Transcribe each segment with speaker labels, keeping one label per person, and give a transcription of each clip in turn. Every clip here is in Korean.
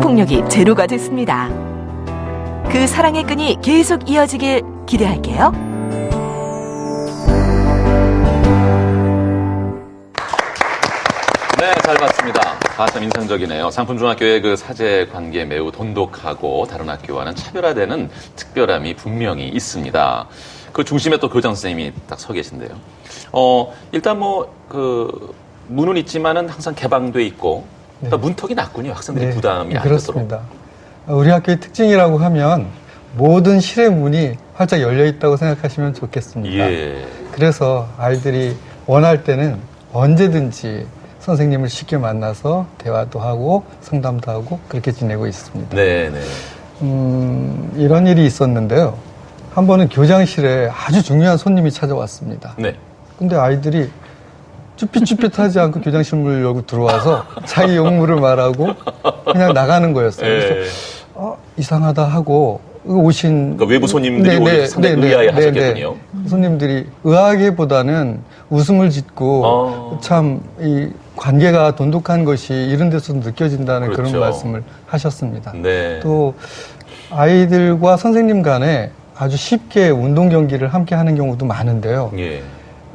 Speaker 1: 폭력이 제로가 됐습니다. 그 사랑의 끈이 계속 이어지길 기대할게요.
Speaker 2: 네, 잘 봤습니다. 참 인상적이네요. 상품중학교의 그 사제 관계 매우 돈독하고 다른 학교와는 차별화되는 특별함이 분명히 있습니다. 그 중심에 또 교장 선생님이 딱 서 계신데요. 일단 문은 있지만은 항상 개방돼 있고,
Speaker 3: 네.
Speaker 2: 문턱이 낮군요. 학생들이
Speaker 3: 네,
Speaker 2: 부담이 안 되도록.
Speaker 3: 그렇습니다. 우리 학교의 특징이라고 하면 모든 실의 문이 활짝 열려 있다고 생각하시면 좋겠습니다.
Speaker 2: 예.
Speaker 3: 그래서 아이들이 원할 때는 언제든지 선생님을 쉽게 만나서 대화도 하고 상담도 하고 그렇게 지내고 있습니다.
Speaker 2: 네, 네.
Speaker 3: 이런 일이 있었는데요. 한 번은 교장실에 아주 중요한 손님이 찾아왔습니다.
Speaker 2: 네.
Speaker 3: 근데 아이들이 쭈삣쭈삣하지 않고 교장실 문을 열고 들어와서 자기 용무를 말하고 그냥 나가는 거였어요. 그래서 이상하다 하고 오신
Speaker 2: 그러니까 외부 손님들이 오히려 상당히 의아해 하셨겠군요.
Speaker 3: 손님들이 의아하기보다는 웃음을 짓고 참 이 관계가 돈독한 것이 이런 데서도 느껴진다는
Speaker 2: 그렇죠.
Speaker 3: 그런 말씀을 하셨습니다.
Speaker 2: 네.
Speaker 3: 또 아이들과 선생님 간에 아주 쉽게 운동 경기를 함께 하는 경우도 많은데요.
Speaker 2: 예.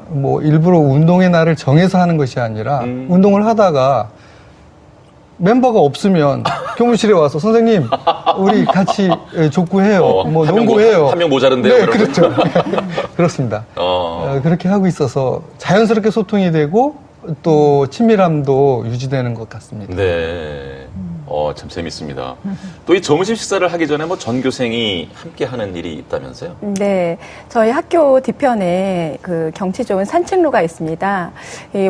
Speaker 3: 뭐 일부러 운동의 날을 정해서 하는 것이 아니라 운동을 하다가 멤버가 없으면 교무실에 와서 선생님 우리 같이 족구해요. 뭐 농구해요.
Speaker 2: 한 명 모자른데요.
Speaker 3: 네, 그렇죠. 그렇습니다. 그렇게 하고 있어서 자연스럽게 소통이 되고 또 친밀함도 유지되는 것 같습니다.
Speaker 2: 네. 참 재밌습니다. 또 이 점심 식사를 하기 전에 뭐 전교생이 함께 하는 일이 있다면서요?
Speaker 4: 네. 저희 학교 뒤편에 그 경치 좋은 산책로가 있습니다.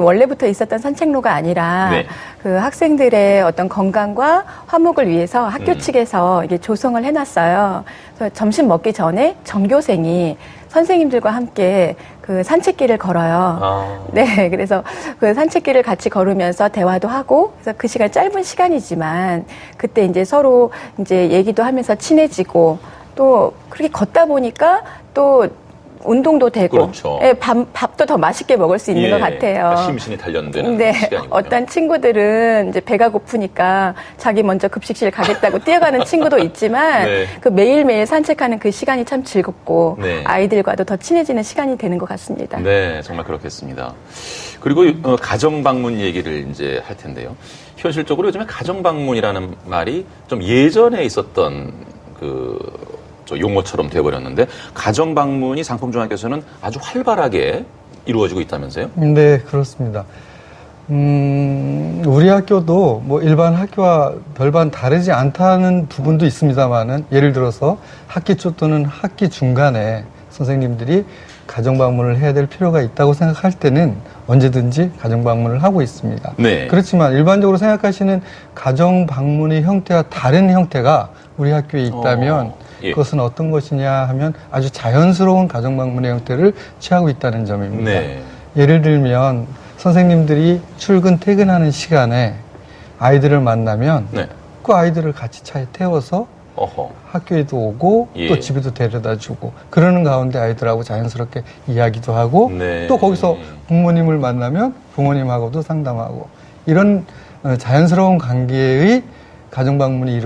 Speaker 4: 원래부터 있었던 산책로가 아니라
Speaker 2: 네.
Speaker 4: 그 학생들의 어떤 건강과 화목을 위해서 학교 측에서 이게 조성을 해놨어요. 그래서 점심 먹기 전에 전교생이 선생님들과 함께 그 산책길을 걸어요. 네, 그래서 그 산책길을 같이 걸으면서 대화도 하고, 그래서 그 시간 짧은 시간이지만 그때 이제 서로 이제 얘기도 하면서 친해지고 또 그렇게 걷다 보니까 또 운동도 되고,
Speaker 2: 그렇죠.
Speaker 4: 예, 밥도 더 맛있게 먹을 수 있는 것 같아요.
Speaker 2: 그러니까 심신이 단련되는
Speaker 4: 네,
Speaker 2: 시간이군요.
Speaker 4: 어떤 친구들은 이제 배가 고프니까 자기 먼저 급식실 가겠다고 뛰어가는 친구도 있지만
Speaker 2: 네.
Speaker 4: 그 매일매일 산책하는 그 시간이 참 즐겁고
Speaker 2: 네.
Speaker 4: 아이들과도 더 친해지는 시간이 되는 것 같습니다.
Speaker 2: 네, 정말 그렇겠습니다. 그리고 가정 방문 얘기를 이제 할 텐데요. 현실적으로 요즘에 가정 방문이라는 말이 좀 예전에 있었던 용어처럼 되어버렸는데 가정 방문이 상품중학교에서는 아주 활발하게 이루어지고 있다면서요?
Speaker 3: 네, 그렇습니다. 우리 학교도 뭐 일반 학교와 별반 다르지 않다는 부분도 있습니다만은 예를 들어서 학기 초 또는 학기 중간에 선생님들이 가정 방문을 해야 될 필요가 있다고 생각할 때는 언제든지 가정 방문을 하고 있습니다.
Speaker 2: 네.
Speaker 3: 그렇지만 일반적으로 생각하시는 가정 방문의 형태와 다른 형태가 우리 학교에 있다면
Speaker 2: 예.
Speaker 3: 그것은 어떤 것이냐 하면 아주 자연스러운 가정 방문의 형태를 취하고 있다는 점입니다.
Speaker 2: 네.
Speaker 3: 예를 들면 선생님들이 출근 퇴근하는 시간에 아이들을 만나면
Speaker 2: 네.
Speaker 3: 그 아이들을 같이 차에 태워서 학교에도 오고
Speaker 2: 예.
Speaker 3: 또 집에도 데려다 주고 그러는 가운데 아이들하고 자연스럽게 이야기도 하고
Speaker 2: 네.
Speaker 3: 또 거기서 부모님을 만나면 부모님하고도 상담하고 이런 자연스러운 관계의 가정 방문이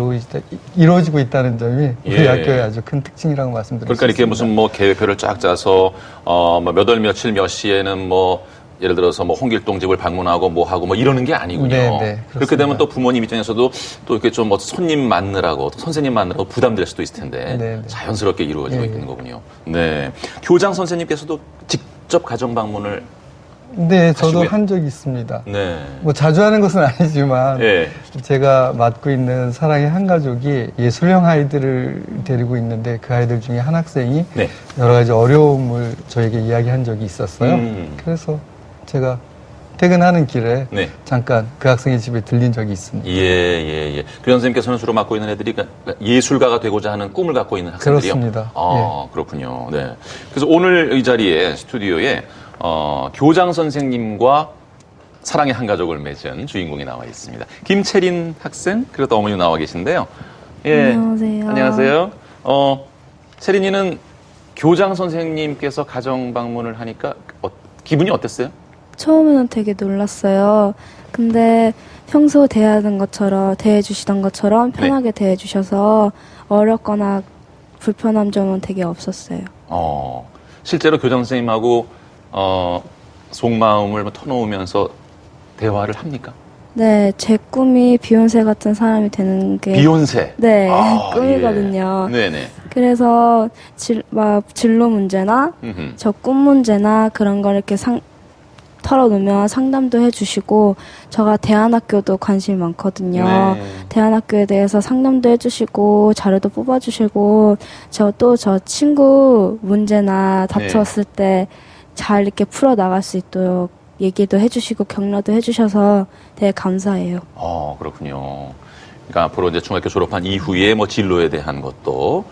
Speaker 3: 이루어지고 있다는 점이 우리
Speaker 2: 예.
Speaker 3: 학교의 아주 큰 특징이라고 말씀드릴 수
Speaker 2: 그러니까 이렇게
Speaker 3: 있습니다.
Speaker 2: 무슨 뭐 계획표를 쫙 짜서 몇 월 며칠 몇 시에는 뭐 예를 들어서 뭐 홍길동 집을 방문하고 뭐 하고 뭐 이러는 게 아니군요.
Speaker 3: 네, 네,
Speaker 2: 그렇게 되면 또 부모님 입장에서도 또 이렇게 좀 뭐 손님 만나라고 또 선생님 만나라고 부담될 수도 있을 텐데
Speaker 3: 네, 네.
Speaker 2: 자연스럽게 이루어지고
Speaker 3: 네,
Speaker 2: 있는 거군요. 네. 교장 선생님께서도 직접 가정 방문을
Speaker 3: 네, 저도
Speaker 2: 하시고요?
Speaker 3: 한 적이 있습니다.
Speaker 2: 네.
Speaker 3: 뭐 자주 하는 것은 아니지만
Speaker 2: 예.
Speaker 3: 제가 맡고 있는 사랑의 한 가족이 예술형 아이들을 데리고 있는데 그 아이들 중에 한 학생이
Speaker 2: 네.
Speaker 3: 여러 가지 어려움을 저에게 이야기한 적이 있었어요. 그래서 제가 퇴근하는 길에
Speaker 2: 네.
Speaker 3: 잠깐 그 학생의 집에 들린 적이 있습니다.
Speaker 2: 예. 교장 선생님께서는 주로 맡고 있는 애들이 예술가가 되고자 하는 꿈을 갖고 있는 학생들이요?
Speaker 3: 그렇습니다.
Speaker 2: 그렇군요. 네. 그래서 오늘 이 자리에 스튜디오에 교장 선생님과 사랑의 한 가족을 맺은 주인공이 나와 있습니다. 김채린 학생, 그리고 또 어머니 나와 계신데요. 예.
Speaker 5: 안녕하세요.
Speaker 2: 안녕하세요. 채린이는 교장 선생님께서 가정 방문을 하니까 기분이 어땠어요?
Speaker 5: 처음에는 되게 놀랐어요. 근데 평소 대해주시던 것처럼 편하게 대해주셔서 어렵거나 불편한 점은 되게 없었어요.
Speaker 2: 실제로 교장 선생님하고 속마음을 터놓으면서 대화를 합니까?
Speaker 5: 네, 제 꿈이 비욘세 같은 사람이 되는 게
Speaker 2: 비욘세?
Speaker 5: 네, 꿈이거든요.
Speaker 2: 예. 네네.
Speaker 5: 그래서 진로 문제나 저 꿈 문제나 그런 걸 이렇게 털어놓으면 상담도 해주시고, 저가 대안학교도 관심이 많거든요.
Speaker 2: 네.
Speaker 5: 대안학교에 대해서 상담도 해주시고 자료도 뽑아주시고, 저 친구 문제나 다투었을 때 잘 이렇게 풀어나갈 수 있도록 얘기도 해주시고 격려도 해주셔서 되게 감사해요.
Speaker 2: 그렇군요. 그러니까 앞으로 이제 중학교 졸업한 이후에 뭐 진로에 대한 것도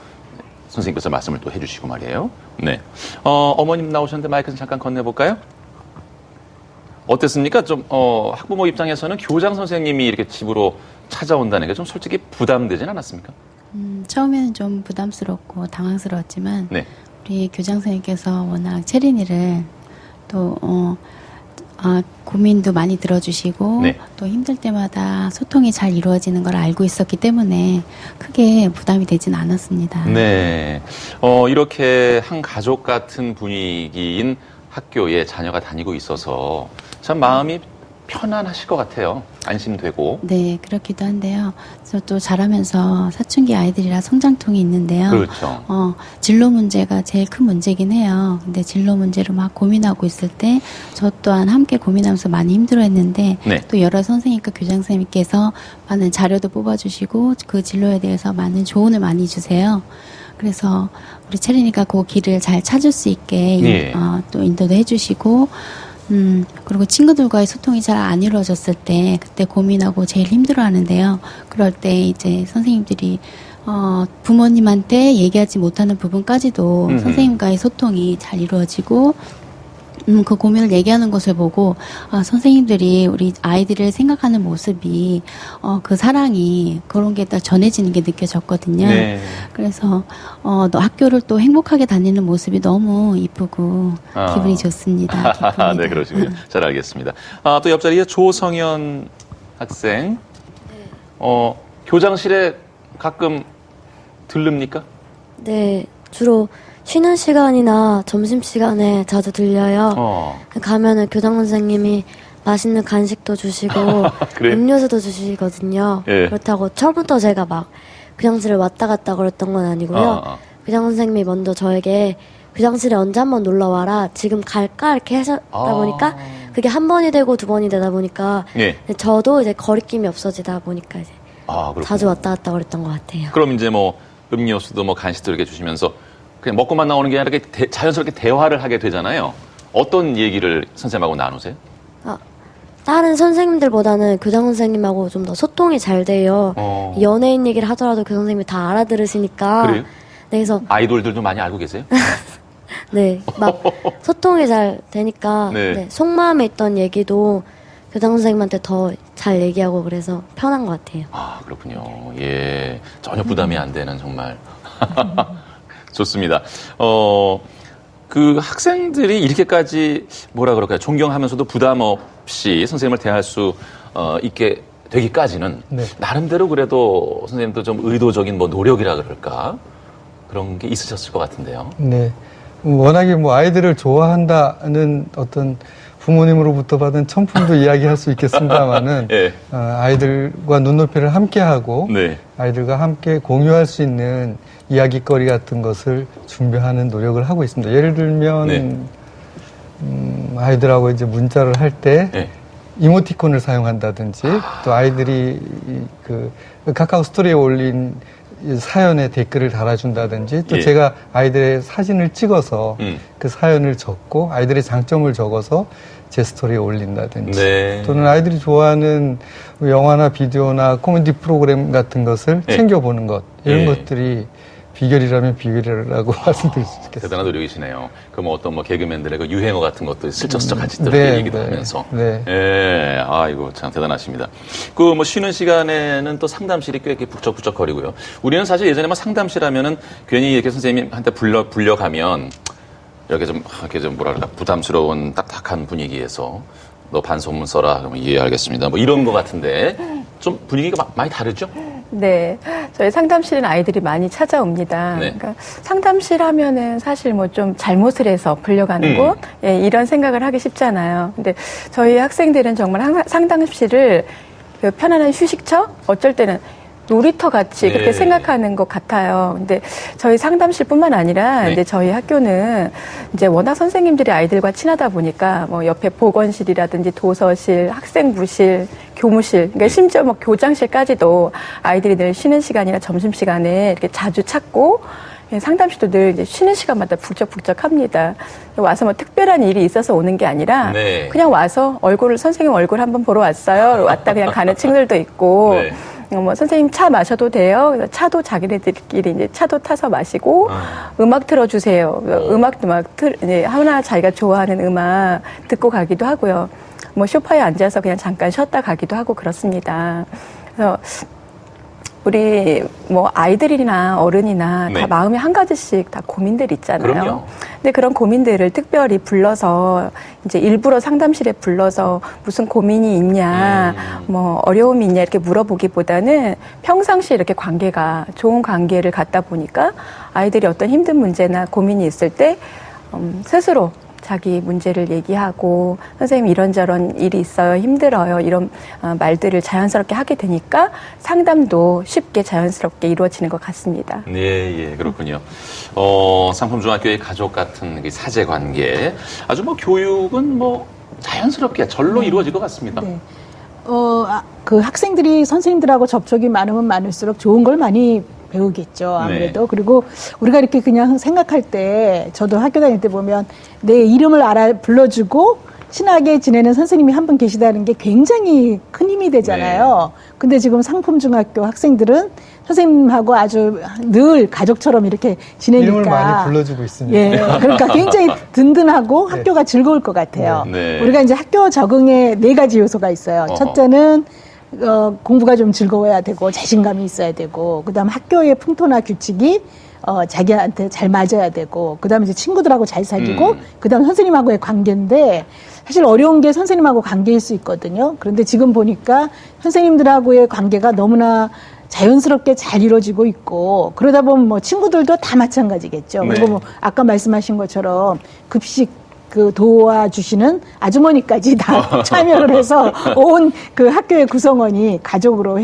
Speaker 2: 선생님께서 말씀을 또 해주시고 말이에요. 네. 어머님 나오셨는데 마이크 좀 잠깐 건네볼까요? 어땠습니까? 좀, 학부모 입장에서는 교장 선생님이 이렇게 집으로 찾아온다는 게 좀 솔직히 부담되진 않았습니까?
Speaker 6: 처음에는 좀 부담스럽고 당황스러웠지만,
Speaker 2: 네.
Speaker 6: 우리 교장 선생님께서 워낙 채린이를 또, 고민도 많이 들어주시고,
Speaker 2: 네.
Speaker 6: 또 힘들 때마다 소통이 잘 이루어지는 걸 알고 있었기 때문에 크게 부담이 되진 않았습니다.
Speaker 2: 네. 이렇게 한 가족 같은 분위기인 학교에 자녀가 다니고 있어서 참 마음이 편안하실 것 같아요. 안심되고.
Speaker 6: 네, 그렇기도 한데요. 저 또 자라면서 사춘기 아이들이라 성장통이 있는데요.
Speaker 2: 그렇죠.
Speaker 6: 진로 문제가 제일 큰 문제긴 해요. 근데 진로 문제로 막 고민하고 있을 때 저 또한 함께 고민하면서 많이 힘들어했는데
Speaker 2: 네.
Speaker 6: 또 여러 선생님과 교장 선생님께서 많은 자료도 뽑아주시고 그 진로에 대해서 많은 조언을 많이 주세요. 그래서 우리 채린이가 그 길을 잘 찾을 수 있게
Speaker 2: 예.
Speaker 6: 또 인도도 해주시고, 그리고 친구들과의 소통이 잘 안 이루어졌을 때 그때 고민하고 제일 힘들어하는데요. 그럴 때 이제 선생님들이 부모님한테 얘기하지 못하는 부분까지도 선생님과의 소통이 잘 이루어지고, 그 고민을 얘기하는 것을 보고, 선생님들이 우리 아이들을 생각하는 모습이, 그 사랑이 그런 게 딱 전해지는 게 느껴졌거든요.
Speaker 2: 네.
Speaker 6: 그래서, 너 학교를 또 행복하게 다니는 모습이 너무 이쁘고, 기분이 좋습니다. 기쁩니다.
Speaker 2: 네, 그러시군요. 잘 알겠습니다. 또 옆자리에 조성현 학생. 교장실에 가끔 들릅니까?
Speaker 7: 네, 주로 쉬는 시간이나 점심시간에 자주 들려요. 가면은 교장 선생님이 맛있는 간식도 주시고
Speaker 2: 그래요?
Speaker 7: 음료수도 주시거든요.
Speaker 2: 예.
Speaker 7: 그렇다고 처음부터 제가 막 교장실을 왔다 갔다 그랬던 건 아니고요. 교장 선생님이 먼저 저에게 교장실에 언제 한번 놀러 와라. 지금 갈까? 이렇게 하셨다 보니까 그게 한 번이 되고 두 번이 되다 보니까
Speaker 2: 예.
Speaker 7: 저도 이제 거리낌이 없어지다 보니까 이제
Speaker 2: 그렇군요.
Speaker 7: 자주 왔다 갔다 그랬던 것 같아요.
Speaker 2: 그럼 이제 뭐 음료수도 뭐 간식도 이렇게 주시면서 그냥 먹고만 나오는 게 아니라 이렇게 자연스럽게 대화를 하게 되잖아요. 어떤 얘기를 선생님하고 나누세요?
Speaker 7: 다른 선생님들보다는 교장 선생님하고 좀 더 소통이 잘 돼요. 연예인 얘기를 하더라도 교장 선생님이 다 알아들으시니까.
Speaker 2: 그래요?
Speaker 7: 네, 그래서
Speaker 2: 아이돌들도 많이 알고 계세요?
Speaker 7: 네, 막 소통이 잘 되니까
Speaker 2: 네.
Speaker 7: 네, 속마음에 있던 얘기도 교장 선생님한테 더 잘 얘기하고 그래서 편한 것 같아요.
Speaker 2: 그렇군요. 예, 전혀 부담이 안 되는 정말 좋습니다. 그 학생들이 이렇게까지 뭐라 그럴까요? 존경하면서도 부담 없이 선생님을 대할 수 있게 되기까지는
Speaker 3: 네.
Speaker 2: 나름대로 그래도 선생님도 좀 의도적인 뭐 노력이라 그럴까 그런 게 있으셨을 것 같은데요.
Speaker 3: 네. 워낙에 뭐 아이들을 좋아한다는 어떤 부모님으로부터 받은 천품도 이야기할 수 있겠습니다만은
Speaker 2: 예.
Speaker 3: 아이들과 눈높이를 함께하고
Speaker 2: 네.
Speaker 3: 아이들과 함께 공유할 수 있는 이야기거리 같은 것을 준비하는 노력을 하고 있습니다. 예를 들면
Speaker 2: 네.
Speaker 3: 아이들하고 이제 문자를 할 때
Speaker 2: 네.
Speaker 3: 이모티콘을 사용한다든지 또 아이들이 그 카카오 스토리에 올린 사연에 댓글을 달아준다든지 또
Speaker 2: 예.
Speaker 3: 제가 아이들의 사진을 찍어서 그 사연을 적고 아이들의 장점을 적어서 제 스토리에 올린다든지
Speaker 2: 네.
Speaker 3: 또는 아이들이 좋아하는 영화나 비디오나 코미디 프로그램 같은 것을
Speaker 2: 예.
Speaker 3: 챙겨보는 것 이런
Speaker 2: 예.
Speaker 3: 것들이 비결이라면 비결이라고 말씀드릴 수 있겠습니다.
Speaker 2: 대단한 노력이시네요. 그럼 어떤 뭐 개그맨들의 그 유행어 같은 것도 슬쩍슬쩍 같이
Speaker 3: 네,
Speaker 2: 들어 얘기도
Speaker 3: 네,
Speaker 2: 하면서.
Speaker 3: 네.
Speaker 2: 예, 이거 참 대단하십니다. 그 뭐 쉬는 시간에는 또 상담실이 꽤 이렇게 북적북적거리고요. 우리는 사실 예전에 뭐 상담실 하면은 괜히 이렇게 선생님한테 불려가면 이렇게 좀 뭐랄까 부담스러운 딱딱한 분위기에서 너 반성문 써라 그러면 예 알겠습니다. 뭐 이런 거 같은데 좀 분위기가 많이 다르죠?
Speaker 4: 네, 저희 상담실은 아이들이 많이 찾아옵니다.
Speaker 2: 네.
Speaker 4: 그러니까 상담실 하면은 사실 뭐 좀 잘못을 해서 불려가는 곳, 예, 이런 생각을 하기 쉽잖아요. 근데 저희 학생들은 정말 상담실을 그 편안한 휴식처, 어쩔 때는 놀이터 같이 그렇게 생각하는 것 같아요. 근데 저희 상담실뿐만 아니라 이제 저희 학교는 이제 워낙 선생님들이 아이들과 친하다 보니까 뭐 옆에 보건실이라든지 도서실, 학생부실, 교무실, 그러니까 심지어 뭐 교장실까지도 아이들이 늘 쉬는 시간이나 점심 시간에 이렇게 자주 찾고 상담실도 늘 이제 쉬는 시간마다 북적북적합니다. 와서 뭐 특별한 일이 있어서 오는 게 아니라 그냥 와서 선생님 얼굴 한번 보러 왔어요. 왔다 그냥 가는 친구들도 있고. 뭐 선생님 차 마셔도 돼요. 그래서 차도 자기네들끼리 이제 차도 타서 마시고 음악 틀어주세요. 이제 하나 자기가 좋아하는 음악 듣고 가기도 하고요. 뭐 소파에 앉아서 그냥 잠깐 쉬었다 가기도 하고 그렇습니다. 그래서 우리 뭐 아이들이나 어른이나 다 마음에 한 가지씩 다 고민들이 있잖아요.
Speaker 2: 그럼요.
Speaker 4: 근데 그런 고민들을 특별히 불러서 이제 일부러 상담실에 불러서 무슨 고민이 있냐, 뭐 어려움이 있냐 이렇게 물어보기보다는 평상시에 이렇게 좋은 관계를 갖다 보니까 아이들이 어떤 힘든 문제나 고민이 있을 때 스스로 자기 문제를 얘기하고 선생님 이런저런 일이 있어요. 힘들어요. 이런 말들을 자연스럽게 하게 되니까 상담도 쉽게 자연스럽게 이루어지는 것 같습니다.
Speaker 2: 예, 그렇군요. 상품중학교의 가족 같은 사제 관계. 아주 뭐 교육은 뭐 자연스럽게 절로 이루어질 것 같습니다.
Speaker 8: 네. 그 학생들이 선생님들하고 접촉이 많으면 많을수록 좋은 걸 많이 배우겠죠, 아무래도. 그리고 우리가 이렇게 그냥 생각할 때, 저도 학교 다닐 때 보면 내 이름을 불러주고 친하게 지내는 선생님이 한 분 계시다는 게 굉장히 큰 힘이 되잖아요. 근데 지금 상품중학교 학생들은 선생님하고 아주 늘 가족처럼 이렇게 지내니까.
Speaker 3: 이름을 많이 불러주고 있습니다.
Speaker 8: 예, 그러니까 굉장히 든든하고 학교가 즐거울 것 같아요. 우리가 이제 학교 적응에 4가지 요소가 있어요. 첫째는 공부가 좀 즐거워야 되고 자신감이 있어야 되고, 그다음 학교의 풍토나 규칙이 자기한테 잘 맞아야 되고, 그다음에 이제 친구들하고 잘 사귀고, 그다음 선생님하고의 관계인데 사실 어려운 게 선생님하고 관계일 수 있거든요. 그런데 지금 보니까 선생님들하고의 관계가 너무나 자연스럽게 잘 이루어지고 있고, 그러다 보면 뭐 친구들도 다 마찬가지겠죠. 그리고 뭐 아까 말씀하신 것처럼 급식 도와주시는 아주머니까지 다 참여를 해서 온 그 학교의 구성원이 가족으로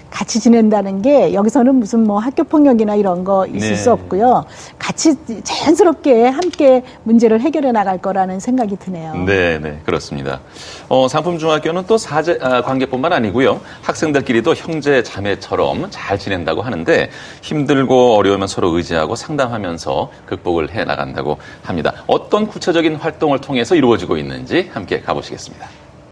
Speaker 8: 같이 지낸다는 게, 여기서는 무슨 뭐 학교 폭력이나 이런 거 있을 수 없고요. 같이 자연스럽게 함께 문제를 해결해 나갈 거라는 생각이 드네요.
Speaker 2: 네, 그렇습니다. 상품중학교는 또 사제 관계뿐만 아니고요. 학생들끼리도 형제 자매처럼 잘 지낸다고 하는데, 힘들고 어려우면 서로 의지하고 상담하면서 극복을 해 나간다고 합니다. 어떤 구체적인 활동을 통해서 이루어지고 있는지 함께 가보시겠습니다.